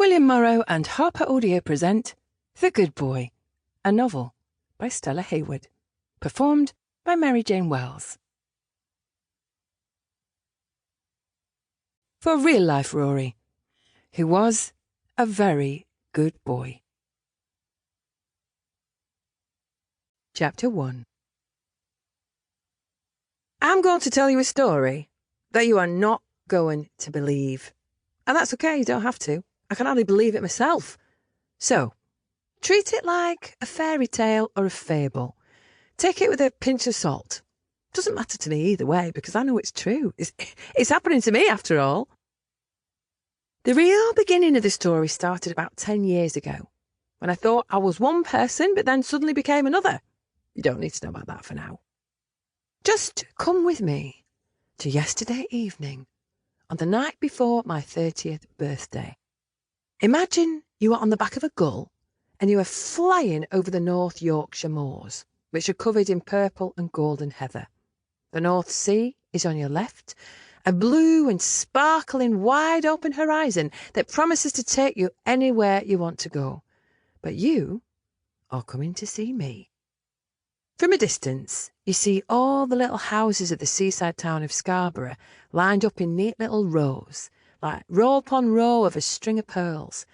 William Morrow and HarperAudio present The Good Boy, a novel by Stella Hayward, performed by Mary Jane Wells. For real-life Rory, who was a very good boy. Chapter 1. I'm going to tell you a story that you are not going to believe. And that's okay, you don't have to. I can hardly believe it myself. So, treat it like a fairy tale or a fable. Take it with a pinch of salt. Doesn't matter to me either way, because I know it's true. It's happening to me, after all. The real beginning of the story started about 10 years ago, when I thought I was one person, but then suddenly became another. You don't need to know about that for now. Just come with me to yesterday evening, on the night before my 30th birthday. Imagine you are on the back of a gull and you are flying over the North Yorkshire moors, which are covered in purple and golden heather. The North Sea is on your left, a blue and sparkling wide open horizon that promises to take you anywhere you want to go. But you are coming to see me. From a distance, you see all the little houses of the seaside town of Scarborough lined up in neat little rows, like row upon row of a string of pearls,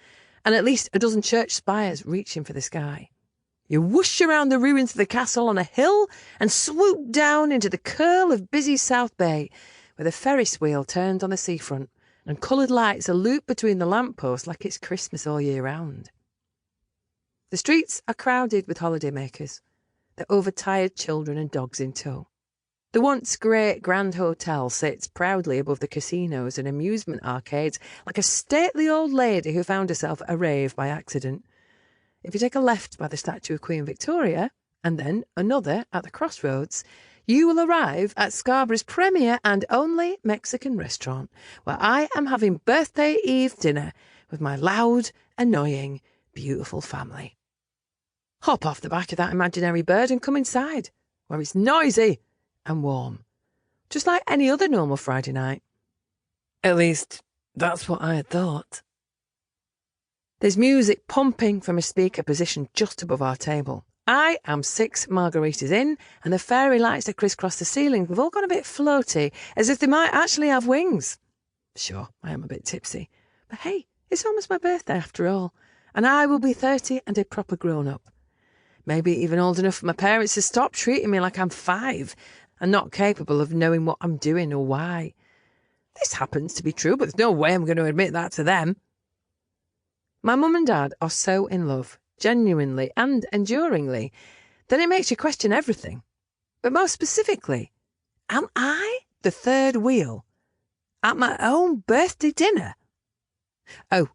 and at least a dozen church spires reaching for the sky. You whoosh around the ruins of the castle on a hill and swoop down into the curl of busy South Bay, where the Ferris wheel turns on the seafront and coloured lights are looped between the lampposts like it's Christmas all year round. The streets are crowded with holidaymakers, their overtired children and dogs in tow. The once great Grand Hotel sits proudly above the casinos and amusement arcades like a stately old lady who found herself a rave by accident. If you take a left by the statue of Queen Victoria, and then another at the crossroads, you will arrive at Scarborough's premier and only Mexican restaurant, where I am having birthday eve dinner with my loud, annoying, beautiful family. Hop off the back of that imaginary bird and come inside, where it's noisy and warm, just like any other normal Friday night. At least, that's what I had thought. There's music pumping from a speaker positioned just above our table. I am 6 margaritas in, and the fairy lights that crisscross the ceiling have all gone a bit floaty, as if they might actually have wings. Sure, I am a bit tipsy, but hey, it's almost my birthday after all, and I will be 30 and a proper grown-up. Maybe even old enough for my parents to stop treating me like I'm 5 and not capable of knowing what I'm doing or why. This happens to be true, but there's no way I'm going to admit that to them. My mum and dad are so in love, genuinely and enduringly, that it makes you question everything. But most specifically, am I the third wheel at my own birthday dinner? Oh,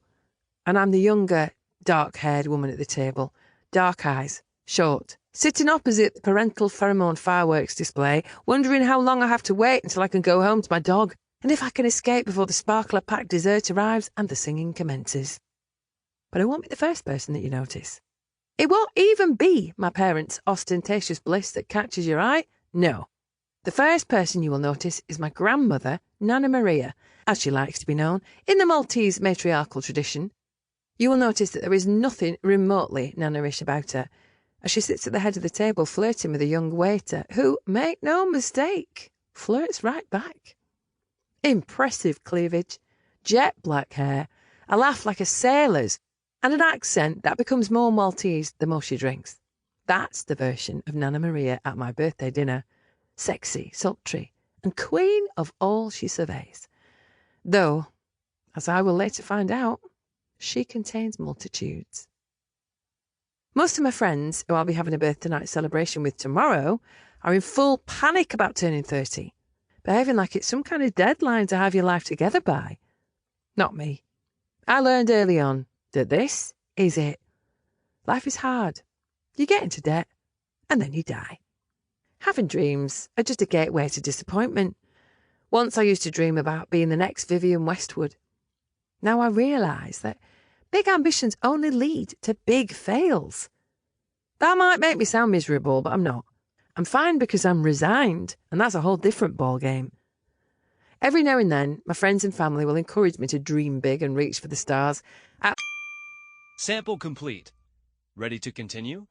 and I'm the younger, dark-haired woman at the table, dark eyes, short, sitting opposite the parental pheromone fireworks display, wondering how long I have to wait until I can go home to my dog, and if I can escape before the sparkler-packed dessert arrives and the singing commences. But I won't be the first person that you notice. It won't even be my parents' ostentatious bliss that catches your eye. No. The first person you will notice is my grandmother, Nana Maria, as she likes to be known, in the Maltese matriarchal tradition. You will notice that there is nothing remotely Nana-ish about her, as she sits at the head of the table flirting with a young waiter who, make no mistake, flirts right back. Impressive cleavage, jet black hair, a laugh like a sailor's, and an accent that becomes more Maltese the more she drinks. That's the version of Nana Maria at my birthday dinner. Sexy, sultry, and queen of all she surveys. Though, as I will later find out, she contains multitudes. Most of my friends, who I'll be having a birthday night celebration with tomorrow, are in full panic about turning 30, behaving like it's some kind of deadline to have your life together by. Not me. I learned early on that this is it. Life is hard. You get into debt, and then you die. Having dreams are just a gateway to disappointment. Once I used to dream about being the next Vivienne Westwood. Now I realise that big ambitions only lead to big fails. That might make me sound miserable, but I'm not. I'm fine because I'm resigned, and that's a whole different ballgame. Every now and then, my friends and family will encourage me to dream big and reach for the stars. Sample complete. Ready to continue?